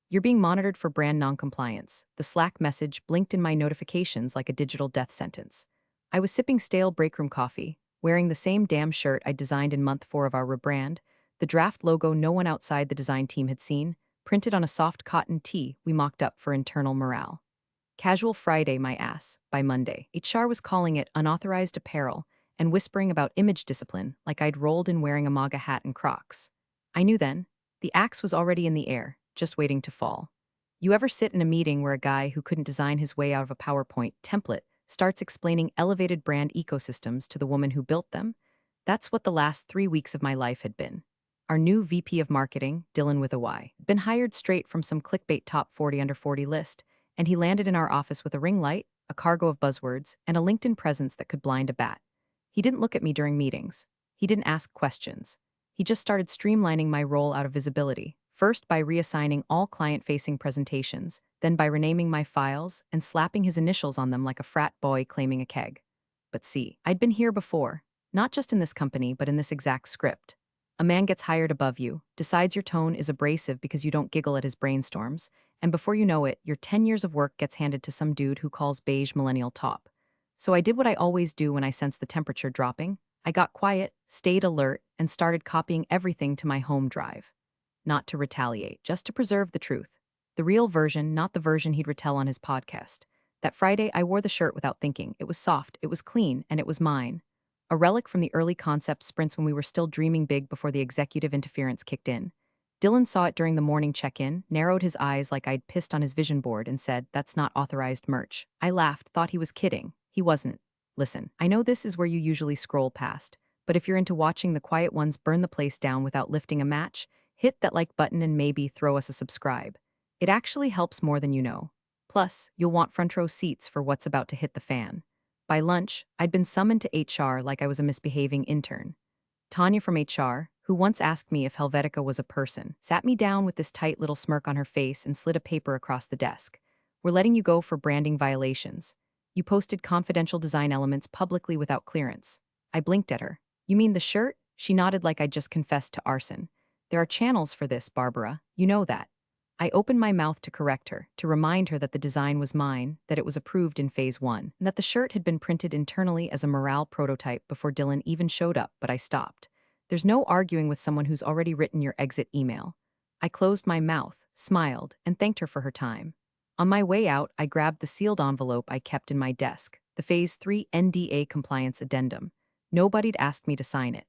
You're being monitored for brand noncompliance. The Slack message blinked in my notifications like a digital death sentence. I was sipping stale breakroom coffee, wearing the same damn shirt I designed in month 4 of our rebrand, the draft logo no one outside the design team had seen, printed on a soft cotton tee we mocked up for internal morale. Casual Friday, my ass, by Monday. HR was calling it unauthorized apparel and whispering about image discipline like I'd rolled in wearing a MAGA hat and Crocs. I knew then, the axe was already in the air, just waiting to fall. You ever sit in a meeting where a guy who couldn't design his way out of a PowerPoint template starts explaining elevated brand ecosystems to the woman who built them? That's what the last 3 weeks of my life had been. Our new VP of Marketing, Dylan with a Y, been hired straight from some clickbait top 40 under 40 list, and he landed in our office with a ring light, a cargo of buzzwords, and a LinkedIn presence that could blind a bat. He didn't look at me during meetings. He didn't ask questions. He just started streamlining my role out of visibility, first by reassigning all client-facing presentations, then by renaming my files and slapping his initials on them like a frat boy claiming a keg. But see, I'd been here before, not just in this company, but in this exact script. A man gets hired above you, decides your tone is abrasive because you don't giggle at his brainstorms, and before you know it, your 10 years of work gets handed to some dude who calls beige millennial top. So I did what I always do when I sensed the temperature dropping. I got quiet, stayed alert, and started copying everything to my home drive. Not to retaliate, just to preserve the truth. The real version, not the version he'd retell on his podcast. That Friday, I wore the shirt without thinking. It was soft, it was clean, and it was mine. A relic from the early concept sprints when we were still dreaming big before the executive interference kicked in. Dylan saw it during the morning check-in, narrowed his eyes like I'd pissed on his vision board and said, "That's not authorized merch." I laughed, thought he was kidding. He wasn't. Listen, I know this is where you usually scroll past, but if you're into watching the quiet ones burn the place down without lifting a match, hit that like button and maybe throw us a subscribe. It actually helps more than you know. Plus, you'll want front row seats for what's about to hit the fan. By lunch, I'd been summoned to HR like I was a misbehaving intern. Tanya from HR, who once asked me if Helvetica was a person, sat me down with this tight little smirk on her face and slid a paper across the desk. "We're letting you go for branding violations. You posted confidential design elements publicly without clearance." I blinked at her. "You mean the shirt?" She nodded like I'd just confessed to arson. "There are channels for this, Barbara. You know that." I opened my mouth to correct her, to remind her that the design was mine, that it was approved in phase 1, and that the shirt had been printed internally as a morale prototype before Dylan even showed up, but I stopped. There's no arguing with someone who's already written your exit email. I closed my mouth, smiled, and thanked her for her time. On my way out, I grabbed the sealed envelope I kept in my desk, the Phase 3 NDA compliance addendum. Nobody'd asked me to sign it.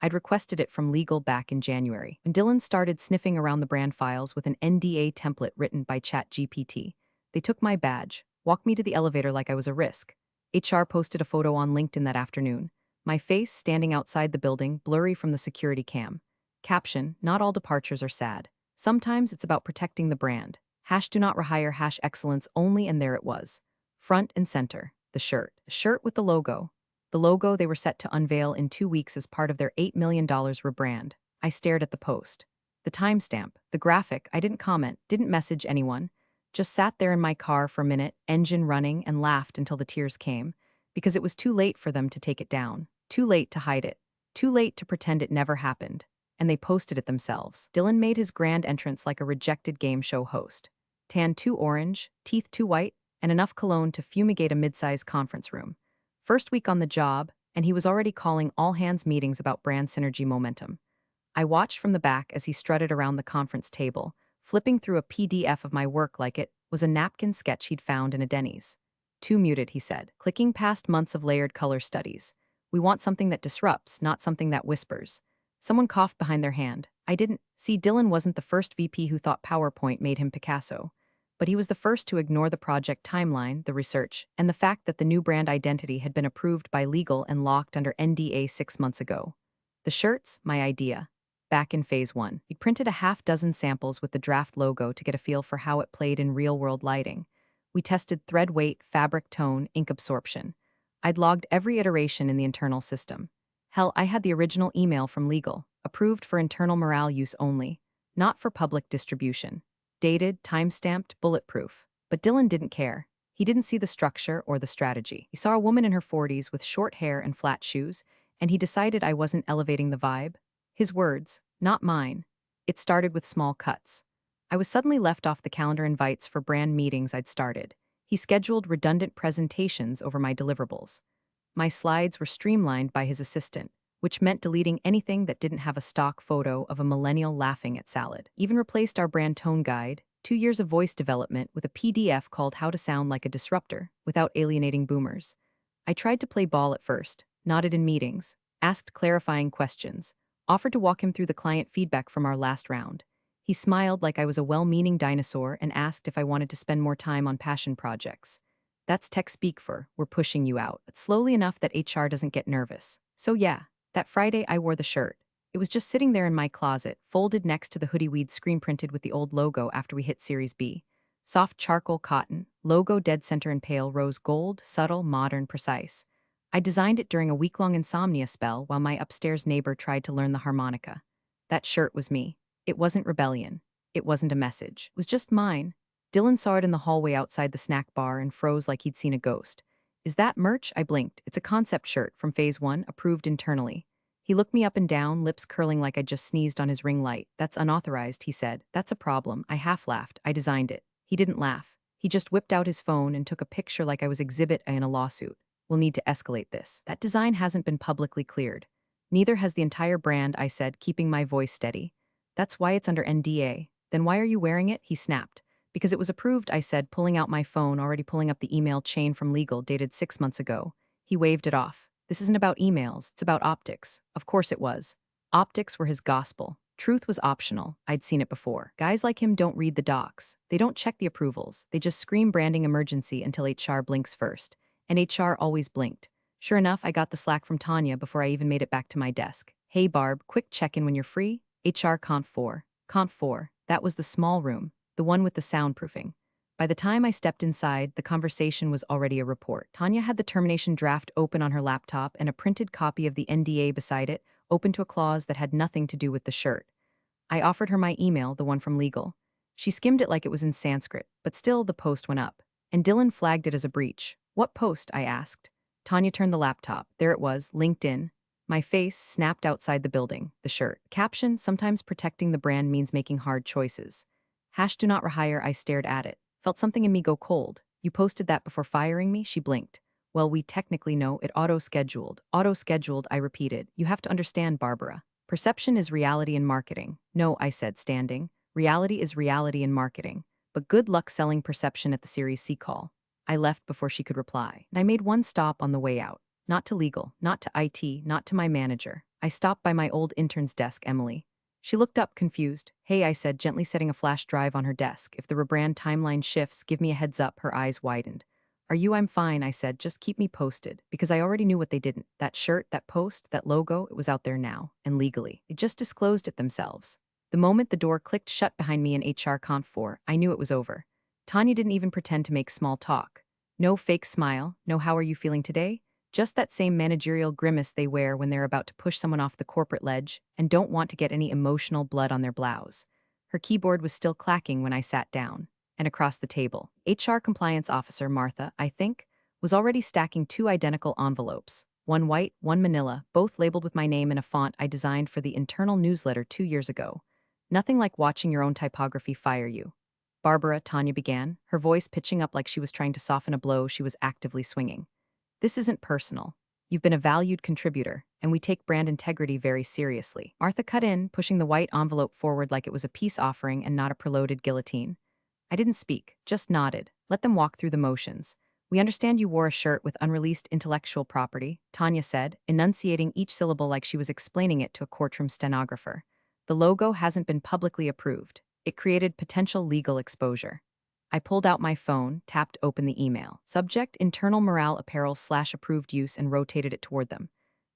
I'd requested it from legal back in January, when Dylan started sniffing around the brand files with an NDA template written by ChatGPT. They took my badge, walked me to the elevator like I was a risk. HR posted a photo on LinkedIn that afternoon, my face standing outside the building, blurry from the security cam. Caption, "Not all departures are sad. Sometimes it's about protecting the brand. Hash do not rehire, hash excellence only," and there it was. Front and center, the shirt. The shirt with the logo. The logo they were set to unveil in 2 weeks as part of their $8 million rebrand. I stared at the post. The timestamp, the graphic, I didn't comment, didn't message anyone. Just sat there in my car for a minute, engine running, and laughed until the tears came, because it was too late for them to take it down. Too late to hide it. Too late to pretend it never happened. And they posted it themselves. Dylan made his grand entrance like a rejected game show host. Tan too orange, teeth too white, and enough cologne to fumigate a mid-sized conference room. First week on the job, and he was already calling all-hands meetings about brand synergy momentum. I watched from the back as he strutted around the conference table, flipping through a PDF of my work like it was a napkin sketch he'd found in a Denny's. "Too muted," he said, clicking past months of layered color studies. "We want something that disrupts, not something that whispers." Someone coughed behind their hand. I didn't. See, Dylan wasn't the first VP who thought PowerPoint made him Picasso. But he was the first to ignore the project timeline, the research, and the fact that the new brand identity had been approved by legal and locked under NDA 6 months ago. The shirts, my idea. Back in phase 1, we printed a half-dozen samples with the draft logo to get a feel for how it played in real-world lighting. We tested thread weight, fabric tone, ink absorption. I'd logged every iteration in the internal system. Hell, I had the original email from legal, approved for internal morale use only, not for public distribution. Dated, time-stamped, bulletproof. But Dylan didn't care. He didn't see the structure or the strategy. He saw a woman in her 40s with short hair and flat shoes, and he decided I wasn't elevating the vibe. His words, not mine. "It started with small cuts." I was suddenly left off the calendar invites for brand meetings I'd started. He scheduled redundant presentations over my deliverables. My slides were streamlined by his assistant, which meant deleting anything that didn't have a stock photo of a millennial laughing at salad. Even replaced our brand tone guide, 2 years of voice development, with a PDF called How to Sound Like a Disruptor without alienating boomers. I tried to play ball at first, nodded in meetings, asked clarifying questions, offered to walk him through the client feedback from our last round. He smiled like I was a well-meaning dinosaur and asked if I wanted to spend more time on passion projects. That's tech speak for, we're pushing you out, but slowly enough that HR doesn't get nervous. So yeah, that Friday I wore the shirt. It was just sitting there in my closet, folded next to the hoodie we'd screen printed with the old logo after we hit Series B. Soft charcoal cotton, logo dead center in pale rose gold, subtle, modern, precise. I designed it during a week-long insomnia spell while my upstairs neighbor tried to learn the harmonica. That shirt was me. It wasn't rebellion. It wasn't a message. It was just mine. Dylan saw it in the hallway outside the snack bar and froze like he'd seen a ghost. Is that merch? I blinked. It's a concept shirt from Phase 1, approved internally. He looked me up and down, lips curling like I'd just sneezed on his ring light. That's unauthorized, he said. That's a problem. I half laughed. I designed it. He didn't laugh. He just whipped out his phone and took a picture like I was Exhibit A in a lawsuit. We'll need to escalate this. That design hasn't been publicly cleared. Neither has the entire brand, I said, keeping my voice steady. That's why it's under NDA. Then why are you wearing it? He snapped. Because it was approved, I said, pulling out my phone, already pulling up the email chain from legal dated 6 months ago. He waved it off. This isn't about emails, it's about optics. Of course it was. Optics were his gospel. Truth was optional. I'd seen it before. Guys like him don't read the docs. They don't check the approvals. They just scream branding emergency until HR blinks first. And HR always blinked. Sure enough, I got the slack from Tanya before I even made it back to my desk. Hey Barb, quick check-in when you're free. HR Conf 4. Conf 4. That was the small room, the one with the soundproofing. By the time I stepped inside, the conversation was already a report. Tanya had the termination draft open on her laptop and a printed copy of the NDA beside it, open to a clause that had nothing to do with the shirt. I offered her my email, the one from legal. She skimmed it like it was in Sanskrit, but still the post went up. And Dylan flagged it as a breach. What post? I asked. Tanya turned the laptop. There it was, LinkedIn. My face snapped outside the building, the shirt. Caption, sometimes protecting the brand means making hard choices. Hash do not rehire, I stared at it. Felt something in me go cold. You posted that before firing me? She blinked. Well, we technically know it auto-scheduled. Auto-scheduled, I repeated. You have to understand, Barbara. Perception is reality in marketing. No, I said, standing. Reality is reality in marketing. But good luck selling perception at the Series C call. I left before she could reply. And I made one stop on the way out. Not to legal, not to IT, not to my manager. I stopped by my old intern's desk, Emily. She looked up, confused. Hey, I said, gently setting a flash drive on her desk. If the rebrand timeline shifts, give me a heads up. Her eyes widened. Are you? I'm fine, I said. Just keep me posted. Because I already knew what they didn't. That shirt, that post, that logo, it was out there now. And legally. They just disclosed it themselves. The moment the door clicked shut behind me in HR Conf 4, I knew it was over. Tanya didn't even pretend to make small talk. No fake smile, no how are you feeling today? Just that same managerial grimace they wear when they're about to push someone off the corporate ledge and don't want to get any emotional blood on their blouse. Her keyboard was still clacking when I sat down. And across the table, HR compliance officer Martha, I think, was already stacking 2 identical envelopes. One white, one manila, both labeled with my name in a font I designed for the internal newsletter 2 years ago. Nothing like watching your own typography fire you. Barbara, Tanya began, her voice pitching up like she was trying to soften a blow she was actively swinging. This isn't personal. You've been a valued contributor, and we take brand integrity very seriously. Martha cut in, pushing the white envelope forward like it was a peace offering and not a preloaded guillotine. I didn't speak, just nodded. Let them walk through the motions. We understand you wore a shirt with unreleased intellectual property, Tanya said, enunciating each syllable like she was explaining it to a courtroom stenographer. The logo hasn't been publicly approved. It created potential legal exposure. I pulled out my phone, tapped open the email. Subject, internal morale apparel / approved use, and rotated it toward them.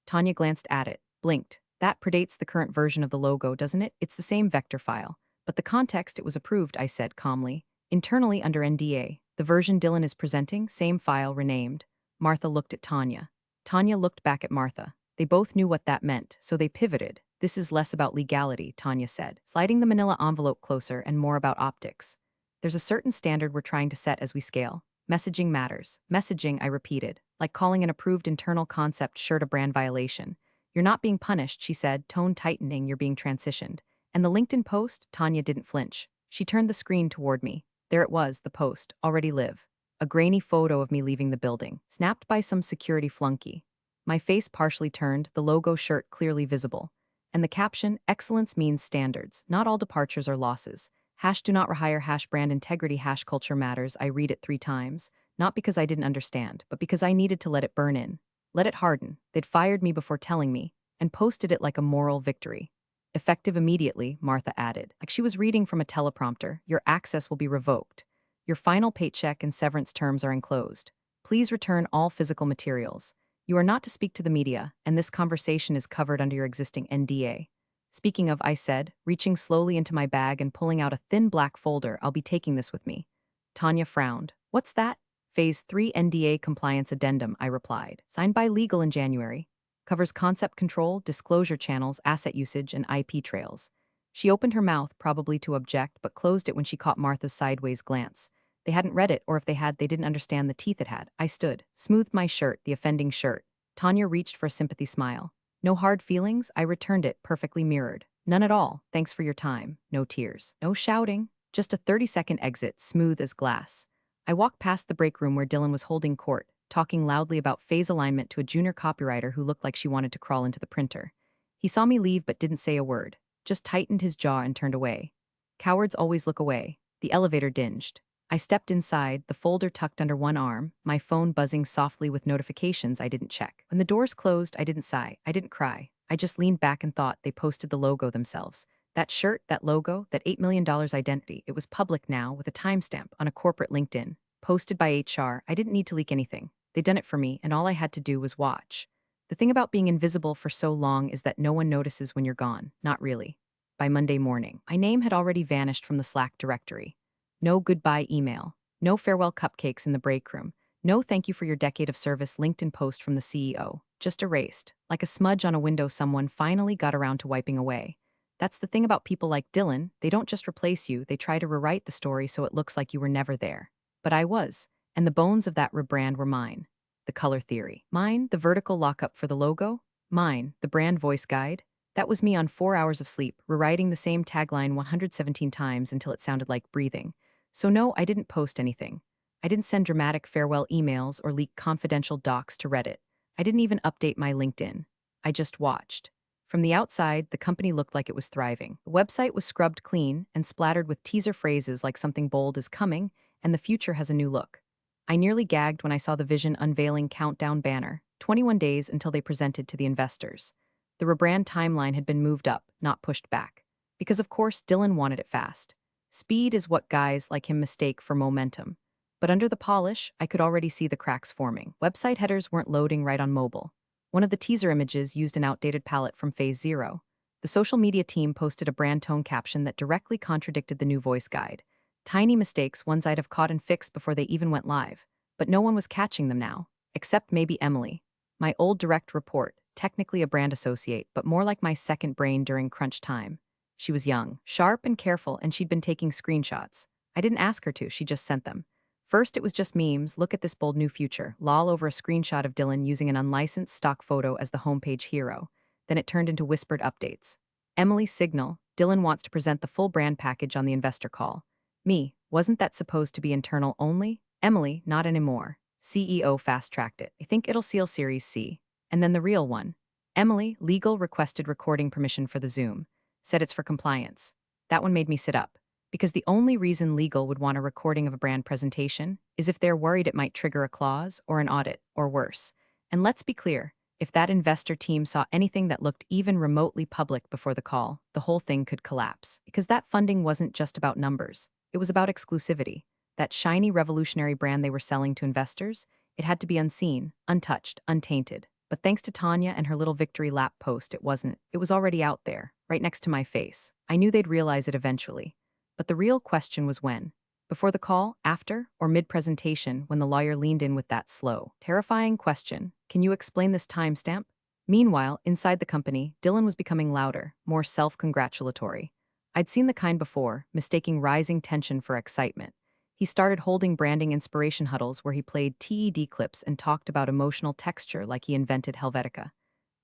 Tanya glanced at it, blinked. That predates the current version of the logo, doesn't it? It's the same vector file. But the context, it was approved, I said calmly. Internally under NDA. The version Dylan is presenting, same file, renamed. Martha looked at Tanya. Tanya looked back at Martha. They both knew what that meant, so they pivoted. This is less about legality, Tanya said, sliding the manila envelope closer, and more about optics. There's a certain standard we're trying to set as we scale. Messaging matters. Messaging, I repeated, like calling an approved internal concept shirt a brand violation. You're not being punished, she said, tone tightening, you're being transitioned. And the LinkedIn post, Tanya didn't flinch. She turned the screen toward me. There it was, the post, already live. A grainy photo of me leaving the building, snapped by some security flunky. My face partially turned, the logo shirt clearly visible. And the caption, excellence means standards, not all departures are losses. Hash do not rehire, hash brand integrity, hash culture matters. I read it 3 times, not because I didn't understand, but because I needed to let it burn in. Let it harden. They'd fired me before telling me, and posted it like a moral victory. Effective immediately, Martha added, like she was reading from a teleprompter, your access will be revoked. Your final paycheck and severance terms are enclosed. Please return all physical materials. You are not to speak to the media, and this conversation is covered under your existing NDA. Speaking of, I said, reaching slowly into my bag and pulling out a thin black folder, I'll be taking this with me. Tanya frowned. What's that? Phase 3 NDA compliance addendum, I replied. Signed by legal in January. Covers concept control, disclosure channels, asset usage, and IP trails. She opened her mouth, probably to object, but closed it when she caught Martha's sideways glance. They hadn't read it, or if they had, they didn't understand the teeth it had. I stood, smoothed my shirt, the offending shirt. Tanya reached for a sympathy smile. No hard feelings, I returned it, perfectly mirrored. None at all, thanks for your time. No tears. No shouting. Just a 30-second exit, smooth as glass. I walked past the break room where Dylan was holding court, talking loudly about phase alignment to a junior copywriter who looked like she wanted to crawl into the printer. He saw me leave but didn't say a word, just tightened his jaw and turned away. Cowards always look away. The elevator dinged. I stepped inside, the folder tucked under one arm, my phone buzzing softly with notifications I didn't check. When the doors closed, I didn't sigh, I didn't cry. I just leaned back and thought they posted the logo themselves. That shirt, that logo, that $8 million identity, it was public now with a timestamp on a corporate LinkedIn. Posted by HR, I didn't need to leak anything. They'd done it for me, and all I had to do was watch. The thing about being invisible for so long is that no one notices when you're gone, not really. By Monday morning, my name had already vanished from the Slack directory. No goodbye email, no farewell cupcakes in the break room, no thank you for your decade of service LinkedIn post from the CEO, just erased, like a smudge on a window someone finally got around to wiping away. That's the thing about people like Dylan, they don't just replace you, they try to rewrite the story so it looks like you were never there. But I was, and the bones of that rebrand were mine. The color theory. Mine, the vertical lockup for the logo. Mine, the brand voice guide. That was me on 4 hours of sleep, rewriting the same tagline 117 times until it sounded like breathing. So no, I didn't post anything. I didn't send dramatic farewell emails or leak confidential docs to Reddit. I didn't even update my LinkedIn. I just watched. From the outside, the company looked like it was thriving. The website was scrubbed clean and splattered with teaser phrases like something bold is coming and the future has a new look. I nearly gagged when I saw the Vision unveiling countdown banner, 21 days until they presented to the investors. The rebrand timeline had been moved up, not pushed back. Because of course, Dylan wanted it fast. Speed is what guys like him mistake for momentum. But under the polish, I could already see the cracks forming. Website headers weren't loading right on mobile. One of the teaser images used an outdated palette from Phase 0. The social media team posted a brand tone caption that directly contradicted the new voice guide. Tiny mistakes, ones I'd have caught and fixed before they even went live. But no one was catching them now, except maybe Emily. My old direct report, technically a brand associate, but more like my second brain during crunch time. She was young, sharp and careful, and she'd been taking screenshots. I didn't ask her to, she just sent them. First, it was just memes, look at this bold new future, lol over a screenshot of Dylan using an unlicensed stock photo as the homepage hero. Then it turned into whispered updates. Emily signal, Dylan wants to present the full brand package on the investor call. Me, wasn't that supposed to be internal only? Emily, not anymore. CEO fast-tracked it. I think it'll seal Series C. And then the real one. Emily, legal requested recording permission for the Zoom. Said it's for compliance. That one made me sit up. Because the only reason legal would want a recording of a brand presentation is if they're worried it might trigger a clause or an audit, or worse. And let's be clear, if that investor team saw anything that looked even remotely public before the call, the whole thing could collapse. Because that funding wasn't just about numbers. It was about exclusivity. That shiny revolutionary brand they were selling to investors, it had to be unseen, untouched, untainted. But thanks to Tanya and her little victory lap post, it wasn't. It was already out there, right next to my face. I knew they'd realize it eventually. But the real question was when. Before the call, after, or mid-presentation when the lawyer leaned in with that slow, terrifying question, can you explain this timestamp? Meanwhile, inside the company, Dylan was becoming louder, more self-congratulatory. I'd seen the kind before, mistaking rising tension for excitement. He started holding branding inspiration huddles where he played TED clips and talked about emotional texture like he invented Helvetica.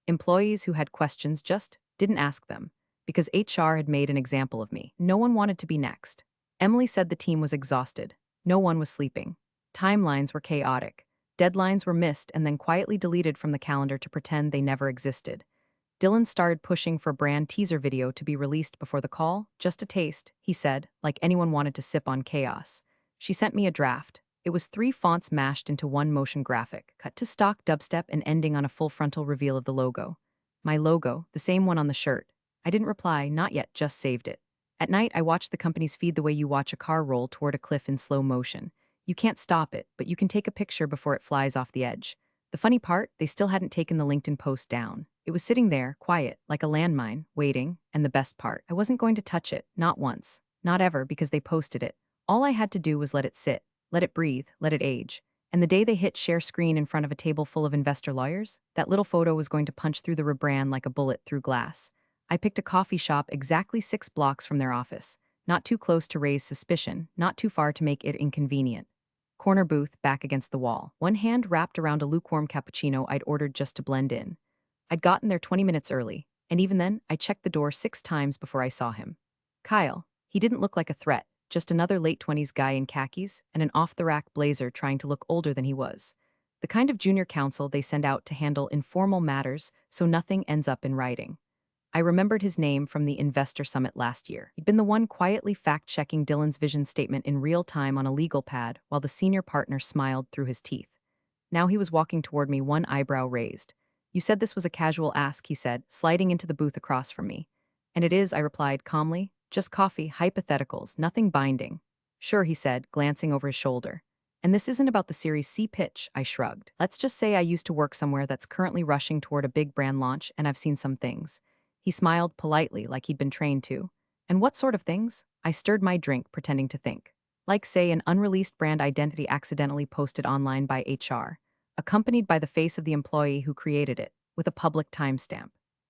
Employees who had questions just didn't ask them, because HR had made an example of me. No one wanted to be next. Emily said the team was exhausted. No one was sleeping. Timelines were chaotic. Deadlines were missed and then quietly deleted from the calendar to pretend they never existed. Dylan started pushing for brand teaser video to be released before the call. Just a taste, he said, like anyone wanted to sip on chaos. She sent me a draft. It was 3 fonts mashed into one motion graphic, cut to stock dubstep and ending on a full frontal reveal of the logo. My logo, the same one on the shirt. I didn't reply, not yet, just saved it. At night, I watched the company's feed the way you watch a car roll toward a cliff in slow motion. You can't stop it, but you can take a picture before it flies off the edge. The funny part, they still hadn't taken the LinkedIn post down. It was sitting there, quiet, like a landmine, waiting, and the best part, I wasn't going to touch it, not once, not ever, because they posted it. All I had to do was let it sit, let it breathe, let it age. And the day they hit share screen in front of a table full of investor lawyers, that little photo was going to punch through the rebrand like a bullet through glass. I picked a coffee shop exactly 6 blocks from their office, not too close to raise suspicion, not too far to make it inconvenient. Corner booth, back against the wall, one hand wrapped around a lukewarm cappuccino I'd ordered just to blend in. I'd gotten there 20 minutes early, and even then, I checked the door 6 times before I saw him. Kyle. He didn't look like a threat, just another late-20s guy in khakis and an off-the-rack blazer trying to look older than he was. The kind of junior counsel they send out to handle informal matters so nothing ends up in writing. I remembered his name from the investor summit last year. He'd been the one quietly fact-checking Dylan's vision statement in real time on a legal pad while the senior partner smiled through his teeth. Now he was walking toward me, one eyebrow raised. You said this was a casual ask, he said, sliding into the booth across from me. And it is, I replied calmly. Just coffee, hypotheticals, nothing binding. Sure, he said, glancing over his shoulder. And this isn't about the Series C pitch, I shrugged. Let's just say I used to work somewhere that's currently rushing toward a big brand launch, and I've seen some things. He smiled politely, like he'd been trained to. And what sort of things? I stirred my drink, pretending to think. Like, say, an unreleased brand identity accidentally posted online by HR, accompanied by the face of the employee who created it, with a public timestamp.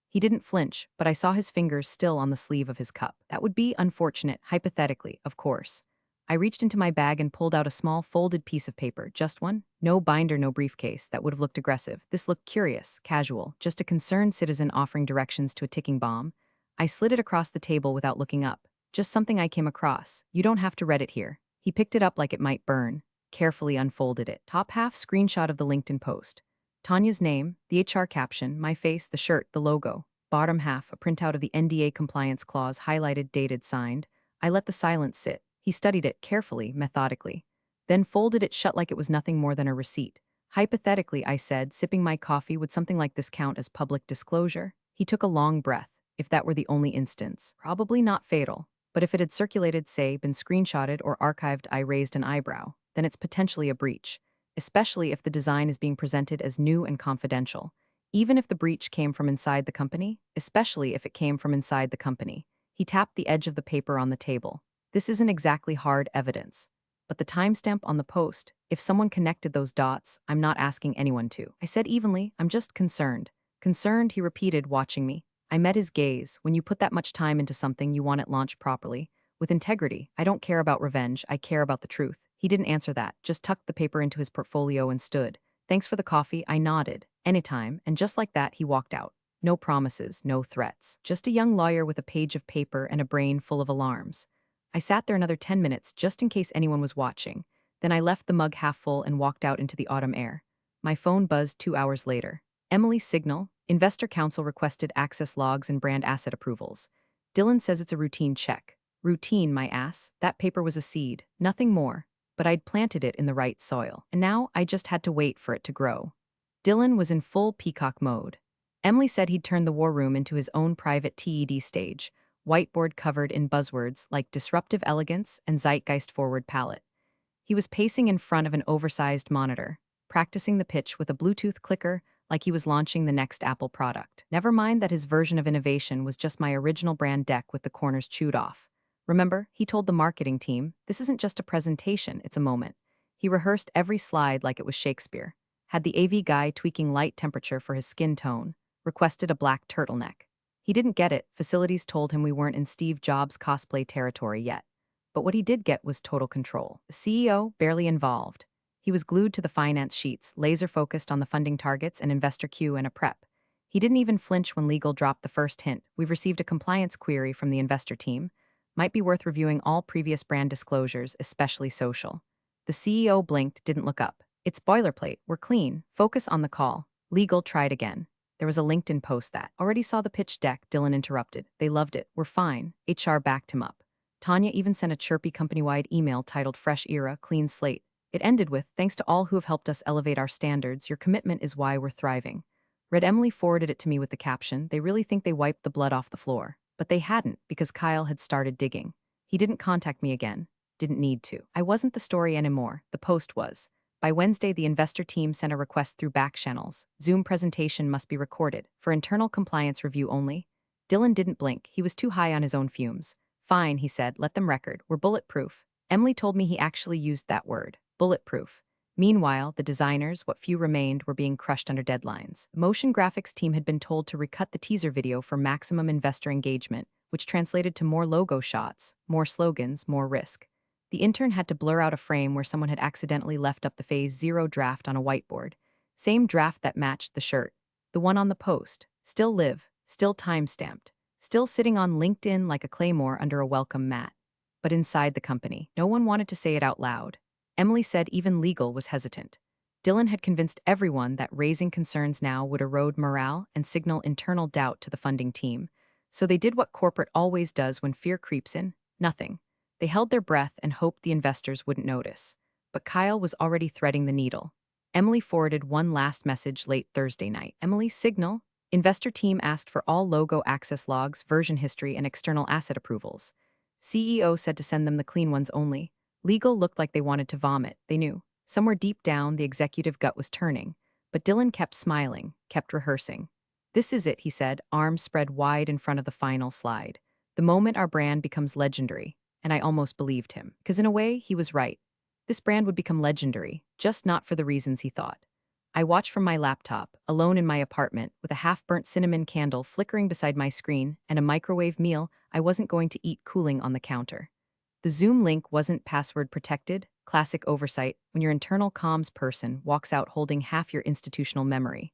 He didn't flinch, but I saw his fingers still on the sleeve of his cup. That would be unfortunate, hypothetically, of course. I reached into my bag and pulled out a small folded piece of paper, just one. No binder, no briefcase. That would have looked aggressive. This looked curious, casual, just a concerned citizen offering directions to a ticking bomb. I slid it across the table without looking up. Just something I came across. You don't have to read it here. He picked it up like it might burn, carefully unfolded it. Top half, screenshot of the LinkedIn post. Tanya's name, the HR caption, my face, the shirt, the logo. Bottom half, a printout of the NDA compliance clause, highlighted, dated, signed. I let the silence sit. He studied it carefully, methodically. Then folded it shut like it was nothing more than a receipt. Hypothetically, I said, sipping my coffee, would something like this count as public disclosure? He took a long breath. If that were the only instance, probably not fatal. But if it had circulated, say, been screenshotted or archived, I raised an eyebrow, then it's potentially a breach. Especially if the design is being presented as new and confidential. Even if the breach came from inside the company, especially if it came from inside the company. He tapped the edge of the paper on the table. This isn't exactly hard evidence. But the timestamp on the post, if someone connected those dots, I'm not asking anyone to. I said evenly, I'm just concerned. Concerned, he repeated, watching me. I met his gaze. When you put that much time into something, you want it launched properly. With integrity. I don't care about revenge, I care about the truth. He didn't answer that, just tucked the paper into his portfolio and stood. Thanks for the coffee, I nodded. Anytime, and just like that, he walked out. No promises, no threats. Just a young lawyer with a page of paper and a brain full of alarms. I sat there another 10 minutes just in case anyone was watching. Then I left the mug half full and walked out into the autumn air. My phone buzzed 2 hours later. Emily's signal, investor counsel requested access logs and brand asset approvals. Dylan says it's a routine check. Routine, my ass. That paper was a seed, nothing more. But I'd planted it in the right soil, and now I just had to wait for it to grow. Dylan was in full peacock mode. Emily said he'd turned the war room into his own private TED stage, whiteboard covered in buzzwords like disruptive elegance and zeitgeist-forward palette. He was pacing in front of an oversized monitor, practicing the pitch with a Bluetooth clicker like he was launching the next Apple product. Never mind that his version of innovation was just my original brand deck with the corners chewed off. Remember, he told the marketing team, this isn't just a presentation, it's a moment. He rehearsed every slide like it was Shakespeare. Had the AV guy tweaking light temperature for his skin tone, requested a black turtleneck. He didn't get it. Facilities told him we weren't in Steve Jobs cosplay territory yet. But what he did get was total control. The CEO, barely involved. He was glued to the finance sheets, laser-focused on the funding targets and investor queue and a prep. He didn't even flinch when legal dropped the first hint. We've received a compliance query from the investor team. Might be worth reviewing all previous brand disclosures, especially social. The CEO blinked, didn't look up. It's boilerplate. We're clean. Focus on the call. Legal tried again. There was a LinkedIn post that already saw the pitch deck, Dylan interrupted. They loved it. We're fine. HR backed him up. Tanya even sent a chirpy company-wide email titled Fresh Era, Clean Slate. It ended with, thanks to all who have helped us elevate our standards, your commitment is why we're thriving. Red Emily forwarded it to me with the caption, they really think they wiped the blood off the floor. But they hadn't, because Kyle had started digging. He didn't contact me again. Didn't need to. I wasn't the story anymore. The post was. By Wednesday, the investor team sent a request through back channels. Zoom presentation must be recorded. For internal compliance review only. Dylan didn't blink. He was too high on his own fumes. Fine, he said, let them record. We're bulletproof. Emily told me he actually used that word. Bulletproof. Meanwhile, the designers, what few remained, were being crushed under deadlines. Motion graphics team had been told to recut the teaser video for maximum investor engagement, which translated to more logo shots, more slogans, more risk. The intern had to blur out a frame where someone had accidentally left up the Phase Zero draft on a whiteboard. Same draft that matched the shirt. The one on the post. Still live, still time-stamped, still sitting on LinkedIn like a claymore under a welcome mat. But inside the company, no one wanted to say it out loud. Emily said even legal was hesitant. Dylan had convinced everyone that raising concerns now would erode morale and signal internal doubt to the funding team. So they did what corporate always does when fear creeps in, nothing. They held their breath and hoped the investors wouldn't notice. But Kyle was already threading the needle. Emily forwarded one last message late Thursday night. Emily, signal. Investor team asked for all logo access logs, version history, and external asset approvals. CEO said to send them the clean ones only. Legal looked like they wanted to vomit, they knew. Somewhere deep down, the executive gut was turning. But Dylan kept smiling, kept rehearsing. This is it, he said, arms spread wide in front of the final slide. The moment our brand becomes legendary. And I almost believed him. Because in a way, he was right. This brand would become legendary, just not for the reasons he thought. I watched from my laptop, alone in my apartment, with a half-burnt cinnamon candle flickering beside my screen and a microwave meal I wasn't going to eat cooling on the counter. The Zoom link wasn't password protected, classic oversight when your internal comms person walks out holding half your institutional memory.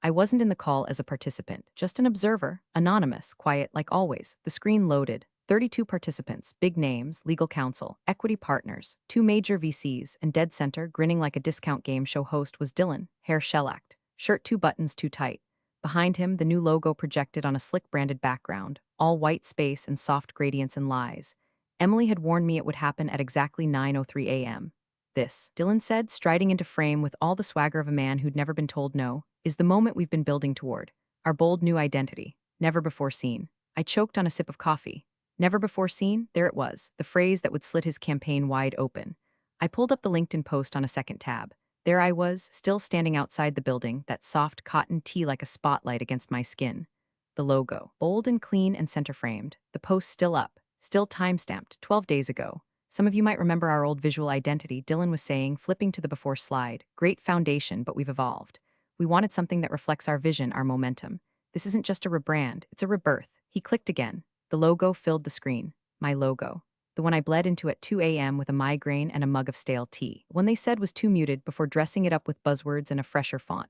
I wasn't in the call as a participant, just an observer, anonymous, quiet like always. The screen loaded. 32 participants, big names, legal counsel, equity partners, 2 major VCs, and dead center, grinning like a discount game show host was Dylan, hair shellacked, shirt 2 buttons too tight. Behind him, the new logo projected on a slick branded background, all white space and soft gradients and lies. Emily had warned me it would happen at exactly 9:03 a.m. This, Dylan said, striding into frame with all the swagger of a man who'd never been told no, is the moment we've been building toward. Our bold new identity, never before seen. I choked on a sip of coffee. Never before seen, there it was, the phrase that would slit his campaign wide open. I pulled up the LinkedIn post on a second tab. There I was, still standing outside the building, that soft cotton tee like a spotlight against my skin. The logo, bold and clean and center-framed, the post still up, still time-stamped, 12 days ago. Some of you might remember our old visual identity, Dylan was saying, flipping to the before slide. Great foundation, but we've evolved. We wanted something that reflects our vision, our momentum. This isn't just a rebrand, it's a rebirth. He clicked again. The logo filled the screen. My logo. The one I bled into at 2 a.m. with a migraine and a mug of stale tea. One they said was too muted before dressing it up with buzzwords and a fresher font.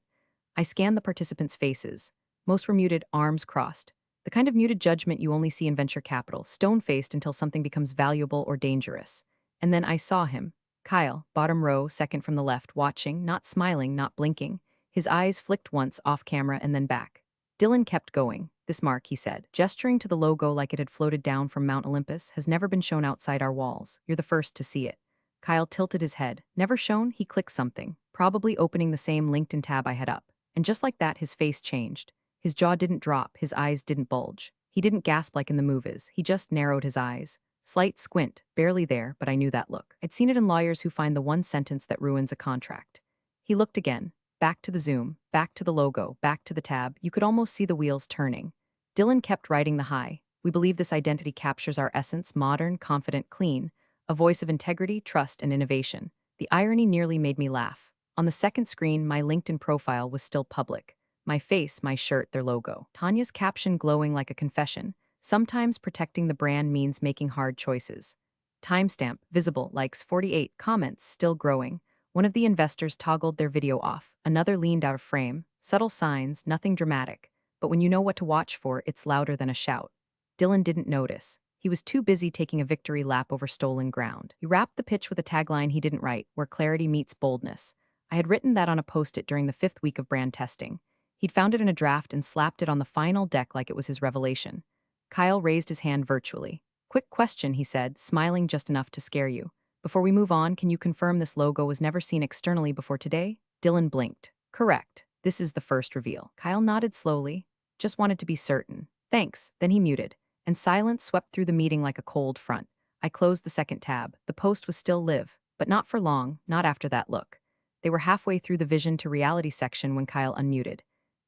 I scanned the participants' faces. Most were muted, arms crossed. The kind of muted judgment you only see in venture capital, stone-faced until something becomes valuable or dangerous. And then I saw him. Kyle, bottom row, second from the left, watching, not smiling, not blinking. His eyes flicked once off camera and then back. Dylan kept going. This mark, he said, gesturing to the logo like it had floated down from Mount Olympus, has never been shown outside our walls. You're the first to see it. Kyle tilted his head. Never shown? He clicked something, probably opening the same LinkedIn tab I had up. And just like that, his face changed. His jaw didn't drop, his eyes didn't bulge. He didn't gasp like in the movies, he just narrowed his eyes. Slight squint, barely there, but I knew that look. I'd seen it in lawyers who find the one sentence that ruins a contract. He looked again. Back to the Zoom, back to the logo, back to the tab. You could almost see the wheels turning. Dylan kept riding the high. We believe this identity captures our essence, modern, confident, clean, a voice of integrity, trust, and innovation. The irony nearly made me laugh. On the second screen, my LinkedIn profile was still public. My face, my shirt, their logo. Tanya's caption glowing like a confession. Sometimes protecting the brand means making hard choices. Timestamp, visible, likes 48, comments, still growing. One of the investors toggled their video off. Another leaned out of frame. Subtle signs, nothing dramatic. But when you know what to watch for, it's louder than a shout. Dylan didn't notice. He was too busy taking a victory lap over stolen ground. He wrapped the pitch with a tagline he didn't write, where clarity meets boldness. I had written that on a post-it during the 5th week of brand testing. He'd found it in a draft and slapped it on the final deck like it was his revelation. Kyle raised his hand virtually. Quick question, he said, smiling just enough to scare you. Before we move on, can you confirm this logo was never seen externally before today? Dylan blinked. Correct. This is the first reveal. Kyle nodded slowly. Just wanted to be certain. Thanks. Then he muted, and silence swept through the meeting like a cold front. I closed the second tab. The post was still live, but not for long, not after that look. They were halfway through the vision to reality section when Kyle unmuted.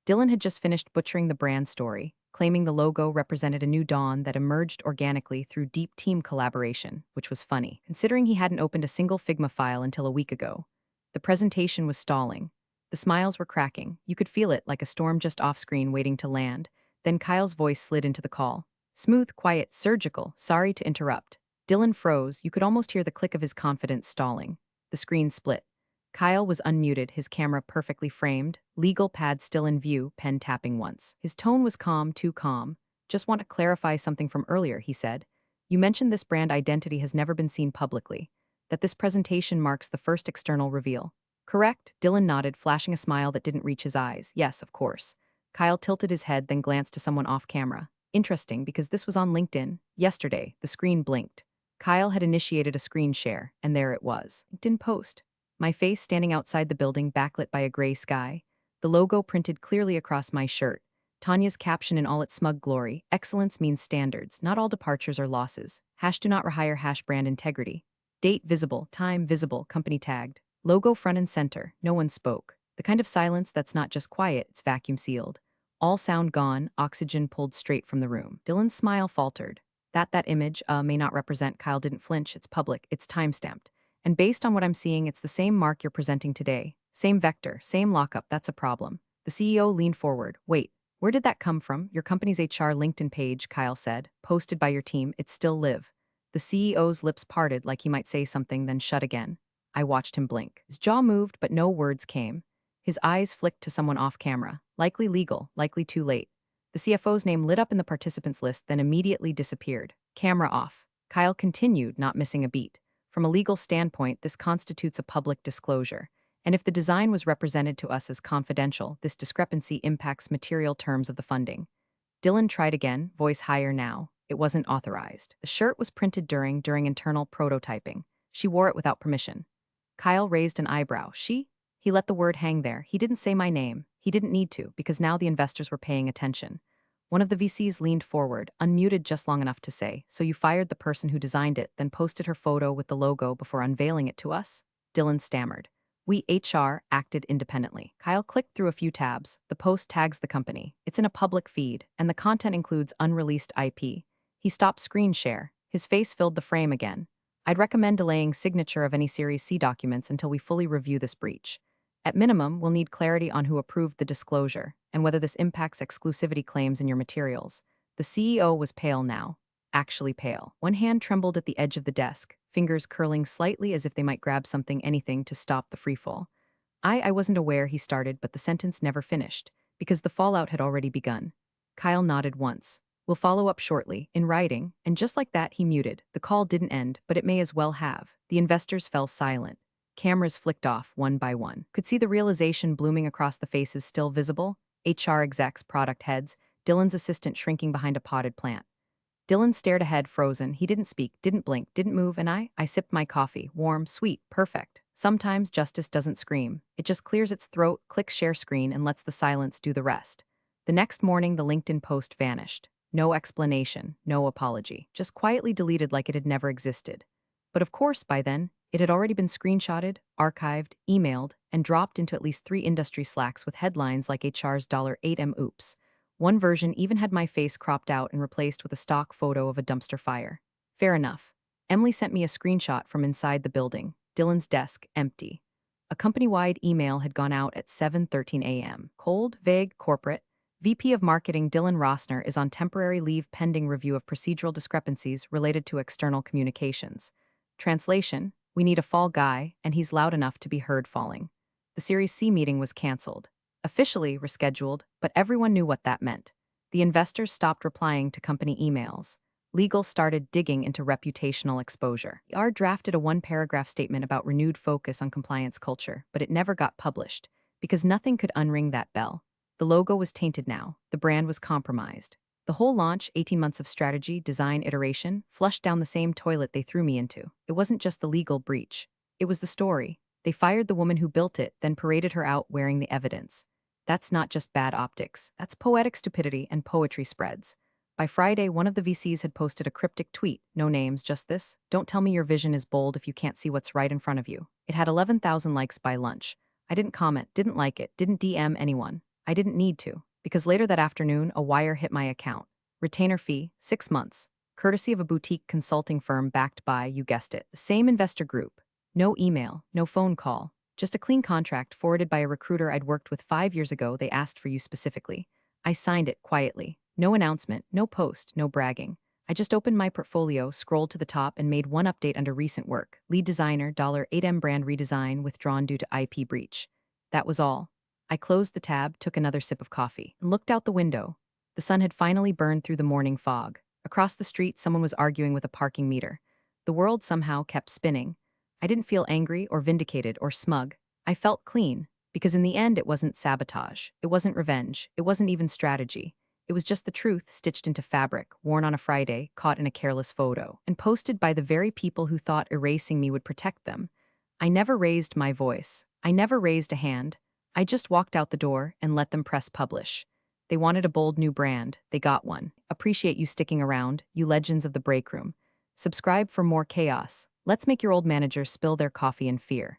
Dylan had just finished butchering the brand story, claiming the logo represented a new dawn that emerged organically through deep team collaboration, which was funny, considering he hadn't opened a single Figma file until a week ago. The presentation was stalling. The smiles were cracking. You could feel it like a storm just off-screen waiting to land. Then Kyle's voice slid into the call. Smooth, quiet, surgical, sorry to interrupt. Dylan froze. You could almost hear the click of his confidence stalling. The screen split. Kyle was unmuted, his camera perfectly framed, legal pad still in view, pen tapping once. His tone was calm, too calm. Just want to clarify something from earlier, he said. You mentioned this brand identity has never been seen publicly, that this presentation marks the first external reveal. Correct? Dylan nodded, flashing a smile that didn't reach his eyes. Yes, of course. Kyle tilted his head, then glanced to someone off camera. Interesting, because this was on LinkedIn. Yesterday, the screen blinked. Kyle had initiated a screen share, and there it was. LinkedIn post. My face standing outside the building, backlit by a gray sky. The logo printed clearly across my shirt. Tanya's caption in all its smug glory. Excellence means standards. Not all departures are losses. Hash do not rehire hash brand integrity. Date visible. Time visible. Company tagged. Logo front and center. No one spoke. The kind of silence that's not just quiet, it's vacuum sealed. All sound gone, oxygen pulled straight from the room. Dylan's smile faltered. That image may not represent. Kyle didn't flinch. It's public. It's time-stamped. And based on what I'm seeing, it's the same mark you're presenting today. Same vector, same lockup. That's a problem. The CEO leaned forward. Wait, where did that come from? Your company's HR LinkedIn page, Kyle said. Posted by your team. It's still live. The CEO's lips parted like he might say something, then shut again. I watched him blink. His jaw moved, but no words came. His eyes flicked to someone off camera. Likely legal, likely too late. The CFO's name lit up in the participants list, then immediately disappeared. Camera off. Kyle continued, not missing a beat. From a legal standpoint, this constitutes a public disclosure. And if the design was represented to us as confidential, this discrepancy impacts material terms of the funding. Dylan tried again, voice higher now. It wasn't authorized. The shirt was printed during internal prototyping. She wore it without permission. Kyle raised an eyebrow. She? He let the word hang there. He didn't say my name. He didn't need to, because now the investors were paying attention. One of the VCs leaned forward, unmuted just long enough to say, "So you fired the person who designed it, then posted her photo with the logo before unveiling it to us?" Dylan stammered. We HR acted independently. Kyle clicked through a few tabs. The post tags the company. It's in a public feed, and the content includes unreleased IP. He stopped screen share. His face filled the frame again. I'd recommend delaying signature of any Series C documents until we fully review this breach. At minimum, we'll need clarity on who approved the disclosure and whether this impacts exclusivity claims in your materials. The CEO was pale now. Actually pale. One hand trembled at the edge of the desk, fingers curling slightly as if they might grab something, anything, to stop the freefall. I wasn't aware, he started, but the sentence never finished, because the fallout had already begun. Kyle nodded once. We'll follow up shortly, in writing, and just like that, he muted. The call didn't end, but it may as well have. The investors fell silent. Cameras flicked off, one by one. Could see the realization blooming across the faces still visible. HR execs, product heads, Dylan's assistant shrinking behind a potted plant. Dylan stared ahead, frozen. He didn't speak, didn't blink, didn't move, and I sipped my coffee. Warm, sweet, perfect. Sometimes justice doesn't scream. It just clears its throat, clicks share screen, and lets the silence do the rest. The next morning, the LinkedIn post vanished. No explanation, no apology. Just quietly deleted like it had never existed. But of course, by then, it had already been screenshotted, archived, emailed, and dropped into at least 3 industry Slacks with headlines like HR's $8M oops. One version even had my face cropped out and replaced with a stock photo of a dumpster fire. Fair enough. Emily sent me a screenshot from inside the building. Dylan's desk, empty. A company-wide email had gone out at 7:13 a.m. Cold, vague, corporate. VP of Marketing Dylan Rossner is on temporary leave pending review of procedural discrepancies related to external communications. Translation: we need a fall guy, and he's loud enough to be heard falling. The Series C meeting was canceled. Officially rescheduled, but everyone knew what that meant. The investors stopped replying to company emails. Legal started digging into reputational exposure. R drafted a one-paragraph statement about renewed focus on compliance culture, but it never got published because nothing could unring that bell. The logo was tainted now. The brand was compromised. The whole launch, 18 months of strategy, design, iteration, flushed down the same toilet they threw me into. It wasn't just the legal breach. It was the story. They fired the woman who built it, then paraded her out wearing the evidence. That's not just bad optics. That's poetic stupidity and poetry spreads. By Friday, one of the VCs had posted a cryptic tweet, no names, just this: "Don't tell me your vision is bold if you can't see what's right in front of you." It had 11,000 likes by lunch. I didn't comment, didn't like it, didn't DM anyone. I didn't need to, because later that afternoon, a wire hit my account. Retainer fee, 6 months. Courtesy of a boutique consulting firm backed by, you guessed it, the same investor group. No email, no phone call, just a clean contract forwarded by a recruiter I'd worked with 5 years ago. They asked for you specifically. I signed it quietly. No announcement, no post, no bragging. I just opened my portfolio, scrolled to the top, and made one update under recent work. Lead designer, $8M brand redesign withdrawn due to IP breach. That was all. I closed the tab, took another sip of coffee, and looked out the window. The sun had finally burned through the morning fog. Across the street, someone was arguing with a parking meter. The world somehow kept spinning. I didn't feel angry or vindicated or smug. I felt clean, because in the end it wasn't sabotage, it wasn't revenge, it wasn't even strategy. It was just the truth stitched into fabric, worn on a Friday, caught in a careless photo, and posted by the very people who thought erasing me would protect them. I never raised my voice. I never raised a hand. I just walked out the door and let them press publish. They wanted a bold new brand. They got one. Appreciate you sticking around, you legends of the break room. Subscribe for more chaos. Let's make your old managers spill their coffee in fear.